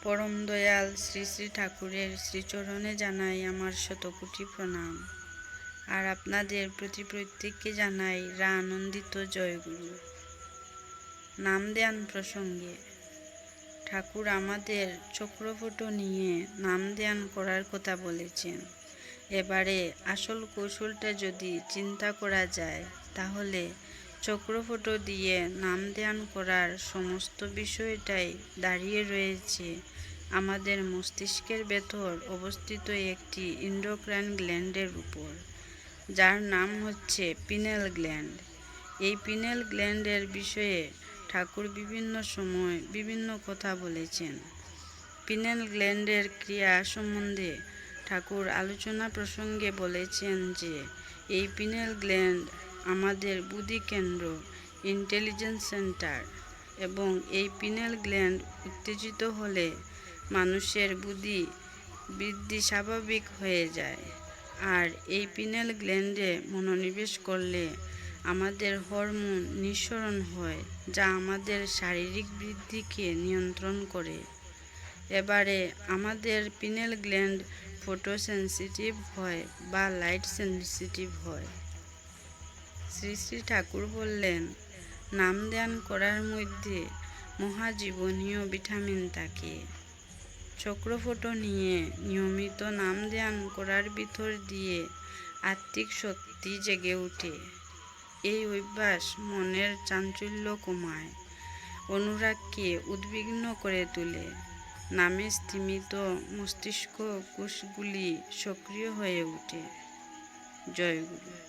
পরম দয়াল শ্রী শ্রী ঠাকুরের শ্রীচরণে জানাই আমার শতকোটি প্রণাম। আর আপনাদের প্রতি প্রত্যেককে জানাই আনন্দিত জয়গুরু। নাম ধ্যান প্রসঙ্গে ঠাকুর আমাদের চক্রফুটো নিয়ে নাম ধ্যান করার কথা বলেছেন। এবারে আসল কৌশলটা যদি চিন্তা করা যায়, তাহলে চক্রফুটো দিয়ে নাম ধ্যান করার সমস্ত বিষয়টাই দাঁড়িয়ে রয়েছে আমাদের মস্তিষ্কের ভেতর অবস্থিত একটি এন্ডোক্রাইন গ্ল্যান্ডের উপর, যার নাম হচ্ছে পিনেল গ্ল্যান্ড। এই পিনেল গ্ল্যান্ডের বিষয়ে ঠাকুর বিভিন্ন সময় বিভিন্ন কথা বলেছেন। পিনেল গ্ল্যান্ডের ক্রিয়া সম্বন্ধে ঠাকুর আলোচনা প্রসঙ্গে বলেছেন যে এই পিনেল গ্ল্যান্ড আমাদের বুদ্ধি কেন্দ্র, ইন্টেলিজেন্স সেন্টার, এবং এই পিনেল গ্ল্যান্ড উত্তেজিত হলে মানুষের বুদ্ধি বৃদ্ধি স্বাভাবিক হয়ে যায়। আর এই পিনেল গ্ল্যান্ডে মনোনিবেশ করলে আমাদের হরমোন নিঃসরণ হয়, যা আমাদের শারীরিক বৃদ্ধিকে নিয়ন্ত্রণ করে। এবারে আমাদের পিনেল গ্ল্যান্ড ফটো সেন্সিটিভ হয় বা লাইট সেন্সিটিভ হয়। শ্রী শ্রী ঠাকুর বললেন, নাম ধ্যান করার মধ্যে মহাজীবনীয় ভিটামিন থাকে। চক্রফুটো নিয়ে নিয়মিত নাম ধ্যান করার ভিতর দিয়ে আত্মিক শক্তি জেগে ওঠে। এই অভ্যাস মনের চাঞ্চল্য কমায়, অনুরাগকে উদ্বিগ্ন করে তোলে, নামে স্থিমিত মস্তিষ্ক কোষগুলি সক্রিয় হয়ে ওঠে। জয়গুরু।